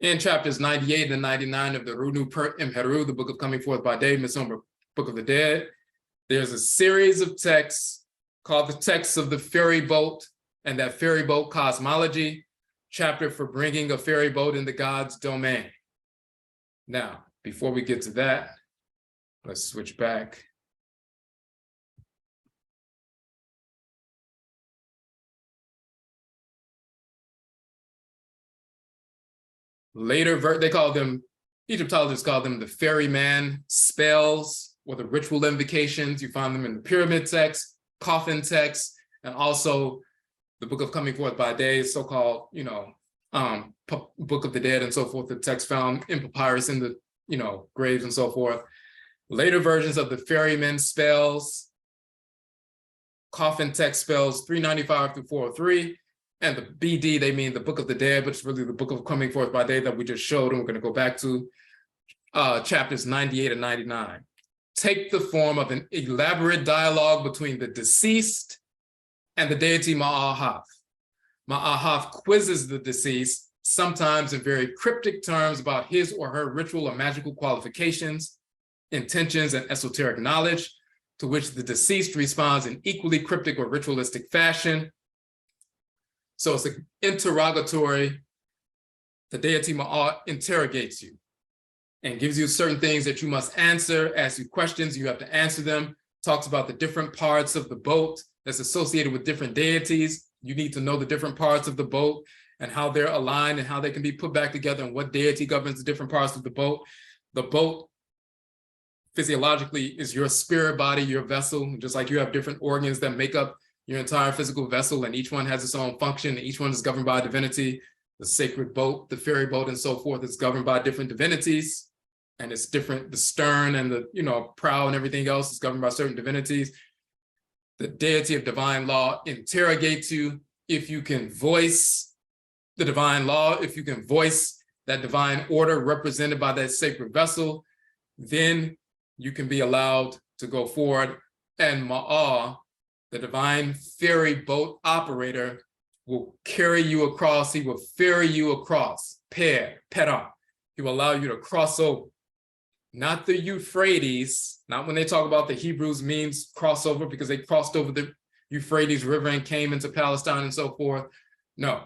In chapters 98 and 99 of the Runu Imheru, the Book of Coming Forth by Day, Missomer, Book of the Dead, there's a series of texts called the Texts of the Ferry Boat and that Ferry Boat Cosmology, chapter for bringing a ferry boat in the God's domain. Now, before we get to that, let's switch back. Later, they call them, Egyptologists call them the ferryman spells or the ritual invocations. You find them in the pyramid text, coffin text, and also the Book of Coming Forth by Day, so-called, Book of the Dead and so forth, the text found in papyrus in the, graves and so forth. Later versions of the ferryman spells, coffin text spells 395 through 403, and the BD, they mean the Book of the Dead, but it's really the Book of Coming Forth by Day that we just showed, and we're going to go back to chapters 98 and 99. Take the form of an elaborate dialogue between the deceased and the deity Maahaf. Maahaf quizzes the deceased, sometimes in very cryptic terms about his or her ritual or magical qualifications, intentions, and esoteric knowledge, to which the deceased responds in equally cryptic or ritualistic fashion. So it's an interrogatory. The deity Maah interrogates you and gives you certain things that you must answer, asks you questions, you have to answer them, talks about the different parts of the boat that's associated with different deities. You need to know the different parts of the boat and how they're aligned and how they can be put back together and what deity governs the different parts of the boat. The boat physiologically is your spirit body, your vessel, just like you have different organs that make up your entire physical vessel, and each one has its own function, and each one is governed by a divinity. The sacred boat, the ferry boat, and so forth is governed by different divinities, and it's different. The stern and the prow and everything else is governed by certain divinities. The deity of divine law interrogates you. If you can voice the divine law, if you can voice that divine order represented by that sacred vessel, then you can be allowed to go forward. And Ma'ah, the divine ferry boat operator, will carry you across. He will ferry you across. Pera. He will allow you to cross over. Not the Euphrates, not when they talk about the Hebrews means crossover because they crossed over the Euphrates River and came into Palestine and so forth. No,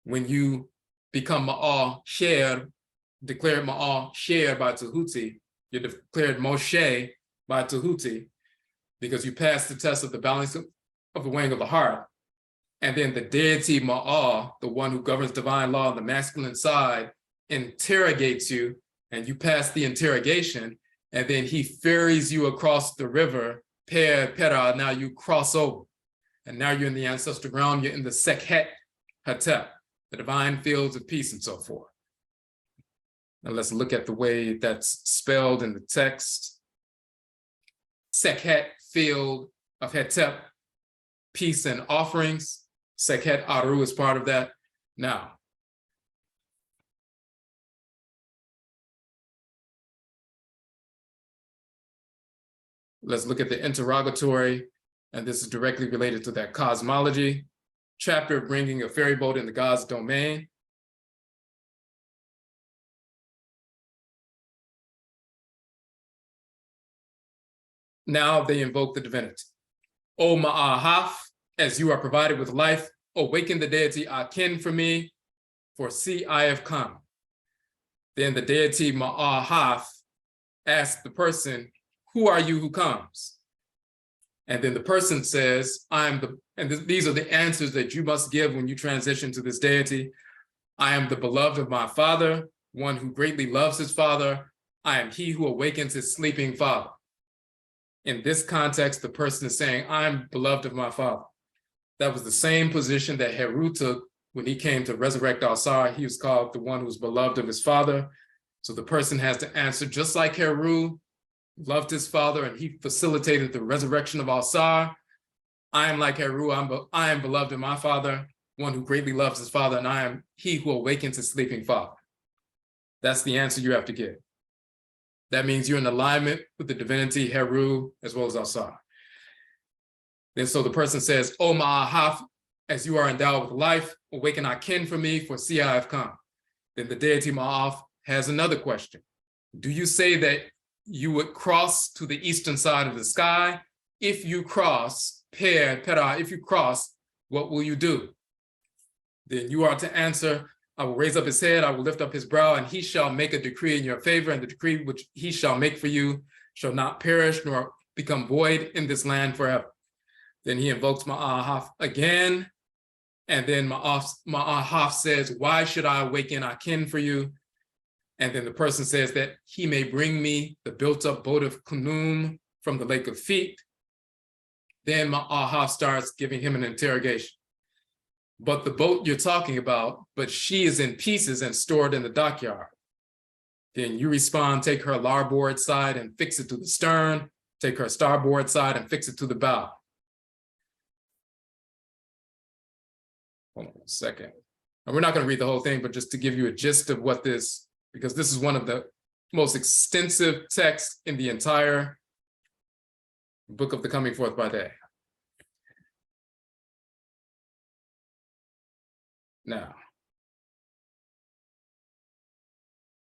when you become Ma'ah Sher, declared Ma'ah Sher by Tehuti, you're declared Moshe by Tehuti because you passed the test of the balance of the weighing of the heart. And then the deity Ma'ah, the one who governs divine law on the masculine side, interrogates you, and you pass the interrogation, and then he ferries you across the river, Pera, now you cross over. And now you're in the ancestral realm, you're in the Sekhet Hatep, the divine fields of peace and so forth. Now let's look at the way that's spelled in the text. Sekhet, field of Hetep, peace and offerings. Sekhet Aru is part of that. Now, let's look at the interrogatory, and this is directly related to that cosmology chapter, bringing a ferry boat in the God's domain. Now they invoke the divinity. O Maahaf, as you are provided with life, awaken the deity Akin for me, for see I have come. Then the deity Maahaf asks the person, who are you who comes? And then the person says, these are the answers that you must give when you transition to this deity. I am the beloved of my father, one who greatly loves his father. I am he who awakens his sleeping father. In this context, the person is saying, I'm beloved of my father. That was the same position that Heru took when he came to resurrect Al-Sar. He was called the one who was beloved of his father. So the person has to answer, just like Heru loved his father and he facilitated the resurrection of Al-Sar, I am like Heru, I am beloved of my father, one who greatly loves his father, and I am he who awakens his sleeping father. That's the answer you have to give. That means you're in alignment with the divinity Heru as well as Al-Sar. Then so the person says, O Maahaf, as you are endowed with life, awaken Akin for me, for see I have come. Then the deity Maahaf has another question. Do you say that you would cross to the eastern side of the sky? If you cross, if you cross, what will you do? Then you are to answer, I will raise up his head, I will lift up his brow, and he shall make a decree in your favor, and the decree which he shall make for you shall not perish nor become void in this land forever. Then he invokes Maahaf again, and then Maahaf says, why should I awaken Akin for you? And then the person says that he may bring me the built-up boat of Kunum from the lake of feet. Then Maahaf starts giving him an interrogation. But the boat you're talking about, but she is in pieces and stored in the dockyard. Then you respond, take her larboard side and fix it to the stern, take her starboard side and fix it to the bow. Hold on a second. And we're not going to read the whole thing, but just to give you a gist of what this, because this is one of the most extensive texts in the entire book of the coming forth by day. Now,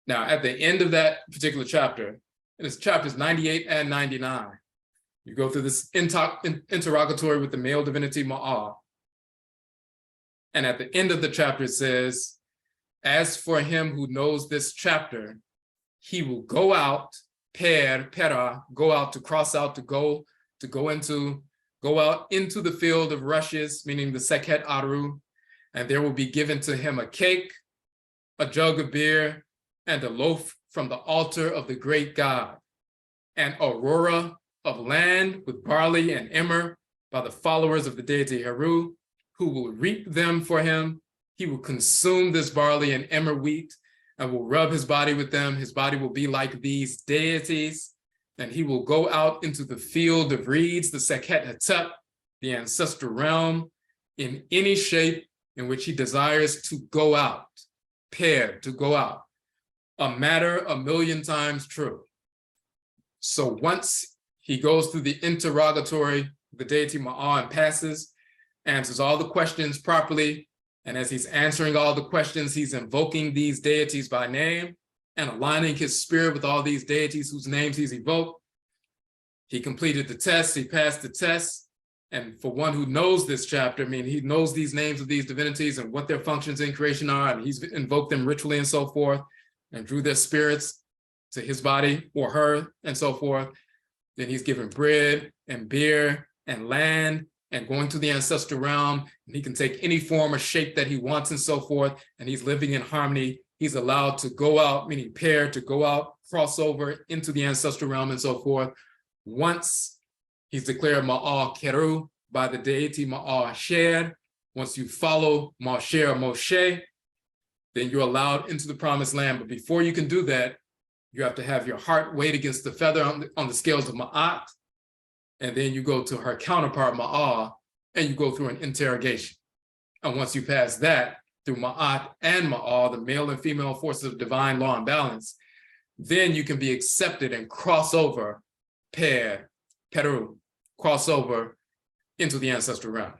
at the end of that particular chapter, and it's chapters 98 and 99, you go through this interrogatory with the male divinity Maah. And at the end of the chapter, it says, as for him who knows this chapter, he will go out, go out to cross out, to go out into the field of rushes, meaning the Sekhet Aru, and there will be given to him a cake, a jug of beer, and a loaf from the altar of the great God, an aurora of land with barley and emmer by the followers of the deity Heru, who will reap them for him. He will consume this barley and emmer wheat and will rub his body with them. His body will be like these deities, and he will go out into the field of reeds, the Sekhet Hetep, the ancestral realm, in any shape in which he desires to go out, to go out, a matter a million times true. So once he goes through the interrogatory, the deity Maah, and passes, answers all the questions properly, and as he's answering all the questions, he's invoking these deities by name and aligning his spirit with all these deities whose names he's evoked. He completed the test, he passed the test. And for one who knows this chapter, I mean, he knows these names of these divinities and what their functions in creation are, and he's invoked them ritually and so forth, and drew their spirits to his body or her and so forth. Then he's given bread and beer and land and going to the ancestral realm, and he can take any form or shape that he wants and so forth, and he's living in harmony. He's allowed to go out, meaning to go out, cross over into the ancestral realm and so forth. Once he's declared Ma'al Keru by the deity Ma'al Sher. Once you follow Ma'asher Moshe, then you're allowed into the promised land. But before you can do that, you have to have your heart weighed against the feather on the scales of Ma'at. And then you go to her counterpart Ma'al, and you go through an interrogation. And once you pass that through Ma'at and Ma'al, the male and female forces of divine law and balance, then you can be accepted and cross over Peru, cross over into the ancestral realm.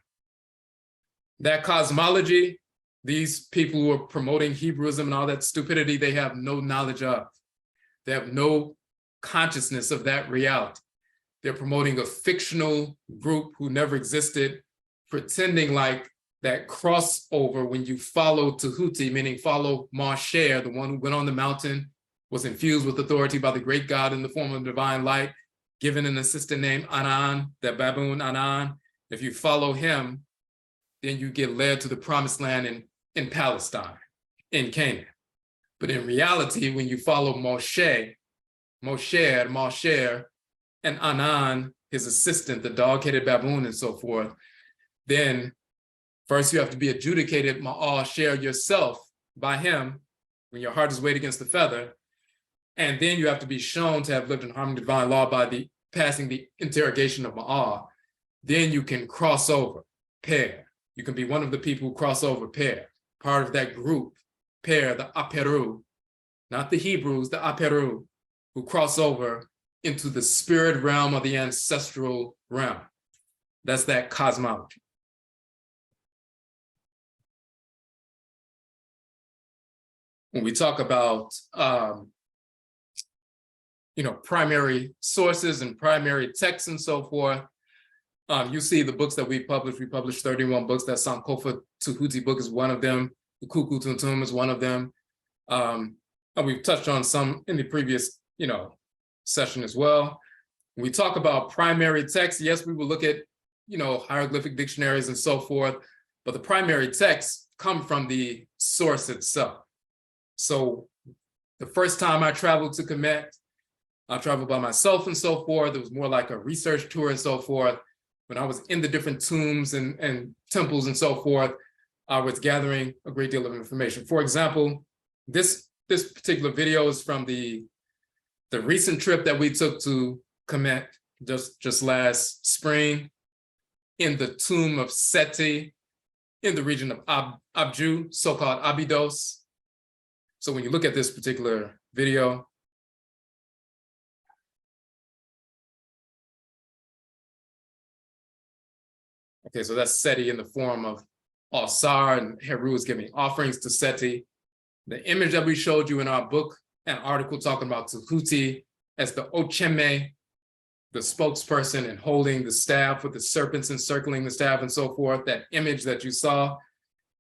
That cosmology, these people who are promoting Hebrewism and all that stupidity, they have no knowledge of. They have no consciousness of that reality. They're promoting a fictional group who never existed, pretending like that crossover when you follow Tehuti, meaning follow Moshe, the one who went on the mountain, was infused with authority by the great God in the form of divine light, given an assistant named Anan, the baboon Anan. If you follow him, then you get led to the promised land in Palestine, in Canaan. But in reality, when you follow Moshe, and Anan, his assistant, the dog-headed baboon and so forth, then first you have to be adjudicated Ma'al Sher yourself by him when your heart is weighed against the feather. And then you have to be shown to have lived in harmony with divine law by passing the interrogation of Ma'al. Then you can cross over, pair. You can be one of the people who cross over, pair, part of that group, pair, the Aperu, not the Hebrews, the Aperu, who cross over into the spirit realm of the ancestral realm. That's that cosmology. when we talk about primary sources and primary texts and so forth, you see the books that we published. We published 31 books. That Sankofa Tehuti book is one of them. The Kuku Tuntum is one of them. And we've touched on some in the previous, session as well. When we talk about primary text, yes, we will look at, hieroglyphic dictionaries and so forth, but the primary texts come from the source itself. So the first time I traveled to Kamit, I traveled by myself and so forth. It was more like a research tour and so forth. When I was in the different tombs and temples and so forth, I was gathering a great deal of information. For example, this particular video is from the recent trip that we took to Kamit just last spring in the tomb of Seti in the region of Abju, so-called Abydos. So when you look at this particular video, okay, so that's Seti in the form of Alsar, and Heru is giving offerings to Seti. The image that we showed you in our book, an article talking about Tehuti as the Ocheme, the spokesperson, and holding the staff with the serpents encircling the staff and so forth, that image that you saw,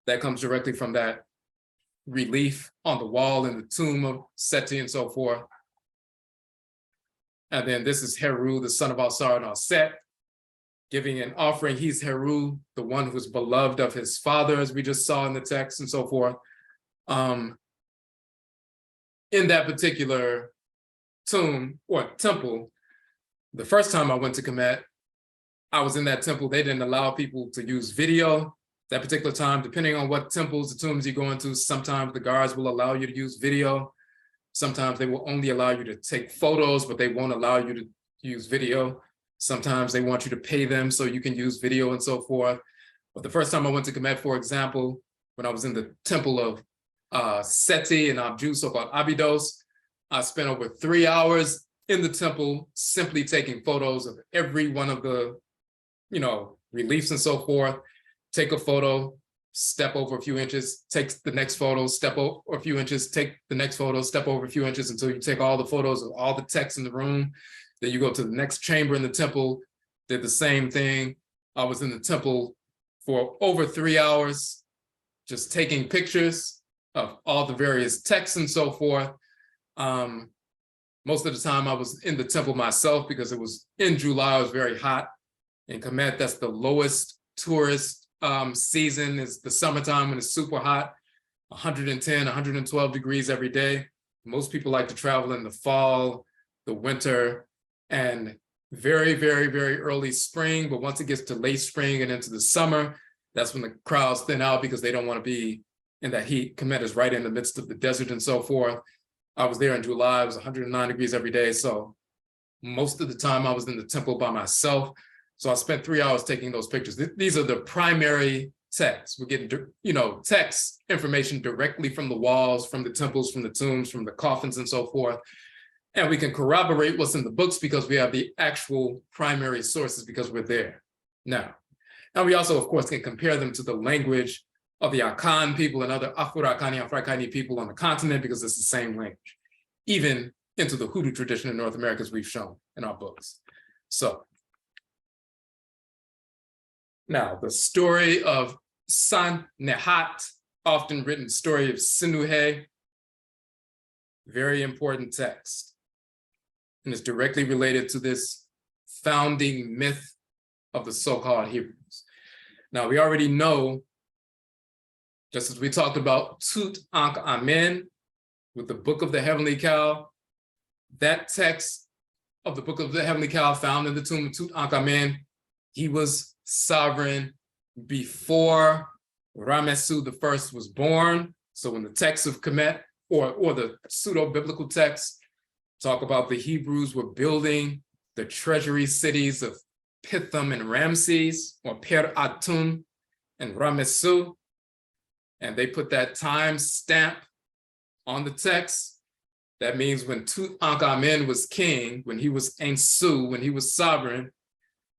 that comes directly from that relief on the wall in the tomb of Seti and so forth. And then this is Heru, the son of Alsar and Alset, giving an offering. He's Heru, the one who was beloved of his father, as we just saw in the text and so forth. In that particular tomb or temple, the first time I went to Kamit, I was in that temple. They didn't allow people to use video that particular time. Depending on what temples, the tombs you go into, sometimes the guards will allow you to use video. Sometimes they will only allow you to take photos, but they won't allow you to use video. Sometimes they want you to pay them so you can use video and so forth. But the first time I went to Kamit, for example, when I was in the temple of Seti and Abju, so-called Abydos, I spent over 3 hours in the temple simply taking photos of every one of the, reliefs and so forth. Take a photo, step over a few inches, take the next photo, step over a few inches, take the next photo, step over a few inches until you take all the photos of all the text in the room. Then you go to the next chamber in the temple, did the same thing. I was in the temple for over 3 hours, just taking pictures of all the various texts and so forth. Most of the time I was in the temple myself because it was in July, it was very hot. In Kamit, that's the lowest tourist season, is the summertime when it's super hot, 110, 112 degrees every day. Most people like to travel in the fall, the winter, and very, very, very early spring. But once it gets to late spring and into the summer, that's when the crowds thin out because they don't want to be in that heat. Kamit is right in the midst of the desert and so forth. I was there in July, it was 109 degrees every day. So most of the time I was in the temple by myself. So I spent 3 hours taking those pictures. These are the primary texts. We're getting, text information directly from the walls, from the temples, from the tombs, from the coffins and so forth. And we can corroborate what's in the books because we have the actual primary sources because we're there now. And we also, of course, can compare them to the language of the Akan people and other Afurakani, Afuraitkaitnit people on the continent because it's the same language, even into the Hoodoo tradition in North America, as we've shown in our books. So now the story of Nehat, often written Story of Sinuhe, very important text. And it's directly related to this founding myth of the so-called Hebrews. Now, we already know, just as we talked about Tutankhamen with the Book of the Heavenly Cow, that text of the Book of the Heavenly Cow found in the tomb of Tutankhamen, he was sovereign before Ramesu I was born. So when the text of Kamit or the pseudo-biblical text talk about the Hebrews were building the treasury cities of Pithom and Ramses, or Per Atum and Ramesu, and they put that time stamp on the text. That means when Tutankhamen was king, when he was Ensu, when he was sovereign,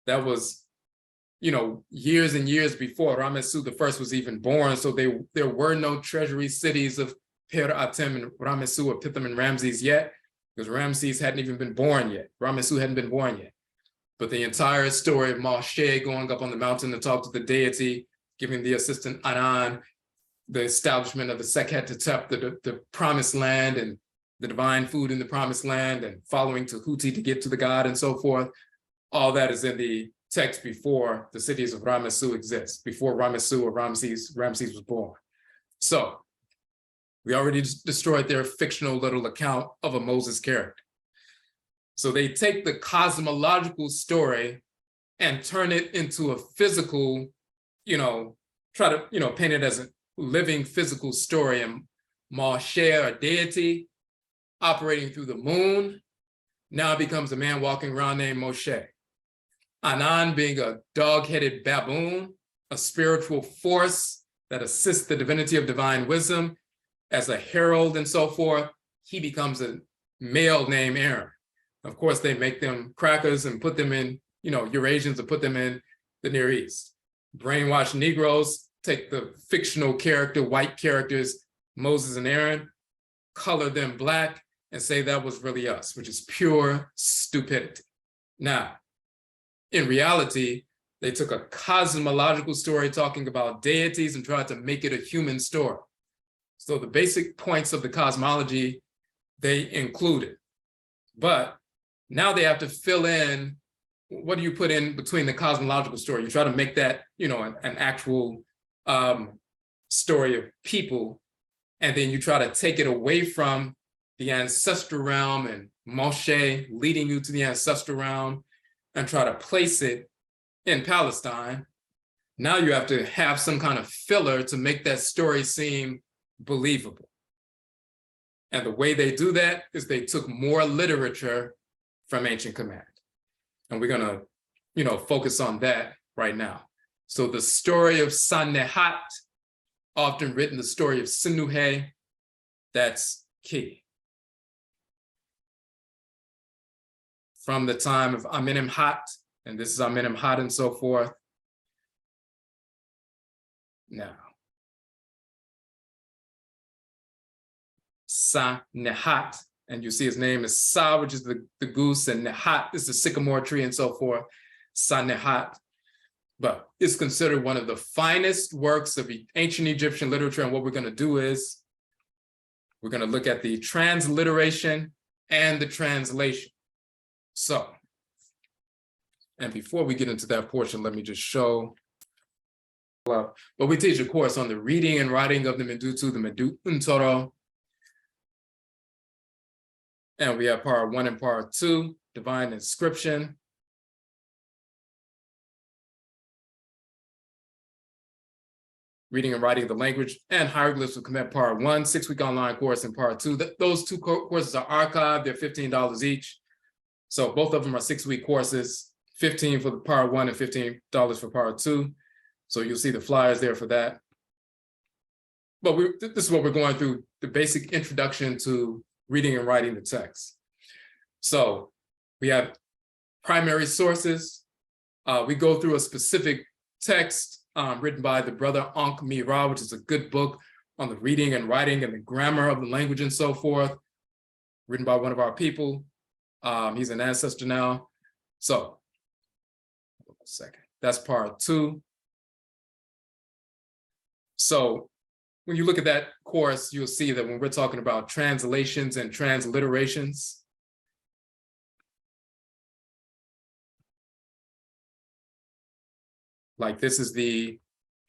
that was, years and years before Ramesu I was even born. So there were no treasury cities of Per Atem and Ramesu or Pithom and Ramses yet, because Ramses hadn't even been born yet. Ramesu hadn't been born yet. But the entire story of Moshe going up on the mountain to talk to the deity, giving the assistant Anan, the establishment of the Sekhet Tetep, the promised land, and the divine food in the promised land, and following Tehuti to get to the god and so forth. All that is in the text before the cities of Ramesu exist, before Ramesu or Ramses was born. So we already destroyed their fictional little account of a Moses character. So they take the cosmological story and turn it into a physical, try to, paint it as a living physical story. And Moshe, or deity, operating through the moon, now becomes a man walking around named Moshe. Anan being a dog-headed baboon, a spiritual force that assists the divinity of divine wisdom as a herald and so forth, he becomes a male named Aaron. Of course, they make them crackers and put them in, Eurasians, and put them in the Near East. Brainwashed Negroes take the fictional character, white characters, Moses and Aaron, color them black, and say that was really us, which is pure stupidity. Now, in reality, they took a cosmological story talking about deities and tried to make it a human story. So the basic points of the cosmology, they included. But now they have to fill in, what do you put in between the cosmological story? You try to make that, an actual story of people, and then you try to take it away from the ancestral realm and Moshe leading you to the ancestral realm and try to place it in Palestine. Now you have to have some kind of filler to make that story seem believable. And the way they do that is they took more literature from ancient Kamit. And we're gonna, focus on that right now. So the story of Nehat, often written the story of Sinuhe, that's key. From the time of Amenemhat, and this is Amenemhat and so forth. Now, Nehat, and you see his name is Sa, which is the goose, and Nehat is the sycamore tree and so forth, Nehat. But it's considered one of the finest works of ancient Egyptian literature, and what we're going to do is we're going to look at the transliteration and the translation. So, and before we get into that portion, let me just show. But we teach a course on the reading and writing of the Medutu, the Ntoro. And we have part 1 and part 2, divine inscription. Reading and writing of the language and hieroglyphs of Kamit, part 1, 6-week online course, and part 2. Those two courses are archived, they're $15 each. So both of them are 6-week courses, $15 for the part 1 and $15 for part 2. So you'll see the flyers there for that. But this is what we're going through, the basic introduction to reading and writing the text. So we have primary sources. We go through a specific text written by the brother Ankh Mira, which is a good book on the reading and writing and the grammar of the language and so forth, written by one of our people. He's an ancestor now. So, hold on a second. That's part 2. So when you look at that course, you'll see that when we're talking about translations and transliterations, like this is the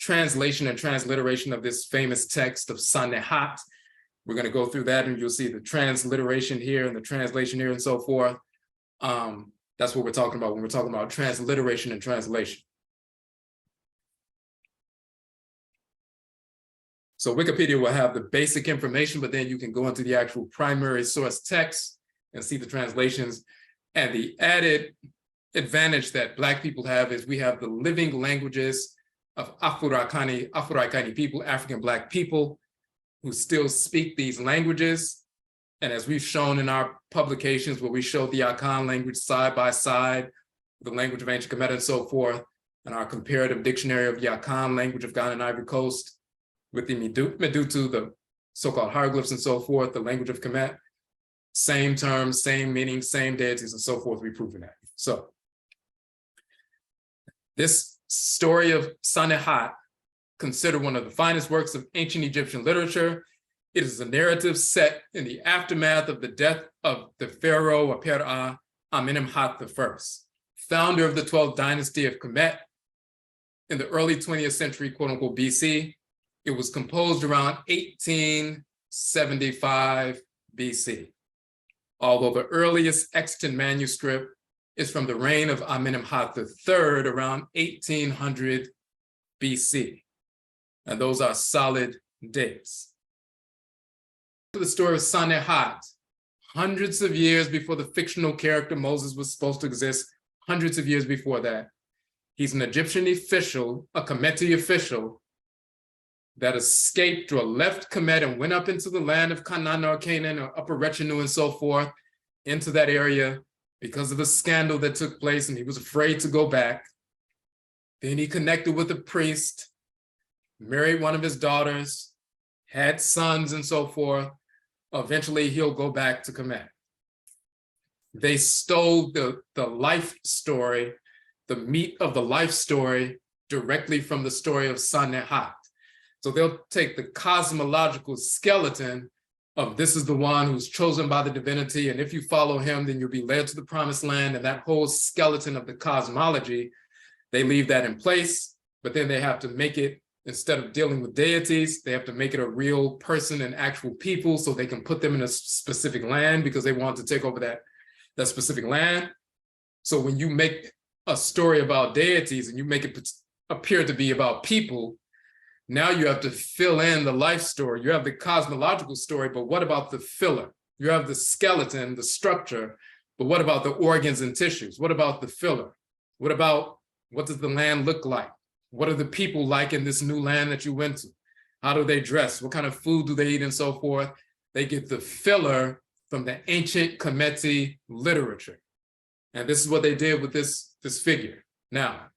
translation and transliteration of this famous text of Nehat. We're going to go through that, and you'll see the transliteration here and the translation here and so forth. That's what we're talking about when we're talking about transliteration and translation. So Wikipedia will have the basic information, but then you can go into the actual primary source text and see the translations. And the added advantage that Black people have is we have the living languages of Afuraitkaitnit people, African Black people, who still speak these languages. And as we've shown in our publications where we show the Akan language side by side, the language of ancient Kemet and so forth, and our comparative dictionary of the Akan language of Ghana and Ivory Coast, with the Medutu, the so-called hieroglyphs and so forth, the language of Kamit, same terms, same meaning, same deities and so forth, we've proven that. So this story of Sinuhe, considered one of the finest works of ancient Egyptian literature. It is a narrative set in the aftermath of the death of the pharaoh Aperu and Shasu Yhwaw, founder of the 12th dynasty of Kamit in the early 20th century, quote unquote, BC. It was composed around 1875 BC, although the earliest extant manuscript is from the reign of Amenemhat III around 1800 BC. And those are solid dates. The story of Sinuhe, hundreds of years before the fictional character Moses was supposed to exist, hundreds of years before that. He's an Egyptian official, a Kamiti official, that escaped or left Kamit and went up into the land of Canaan or Canaan or Upper Retinue and so forth, into that area because of a scandal that took place, and he was afraid to go back. Then he connected with a priest, married one of his daughters, had sons and so forth. Eventually he'll go back to Kamit. They stole the life story, the meat of the life story, directly from the story of Sinuhe. So they'll take the cosmological skeleton of this is the one who's chosen by the divinity, and if you follow him, then you'll be led to the promised land, and that whole skeleton of the cosmology, they leave that in place, but then they have to make it, instead of dealing with deities, they have to make it a real person and actual people so they can put them in a specific land because they want to take over that specific land. So when you make a story about deities and you make it appear to be about people, now you have to fill in the life story. You have the cosmological story, but what about the filler? You have the skeleton, the structure, but what about the organs and tissues? What about the filler? What about, what does the land look like? What are the people like in this new land that you went to? How do they dress? What kind of food do they eat and so forth? They get the filler from the ancient Kamiti literature. And this is what they did with this figure. Now,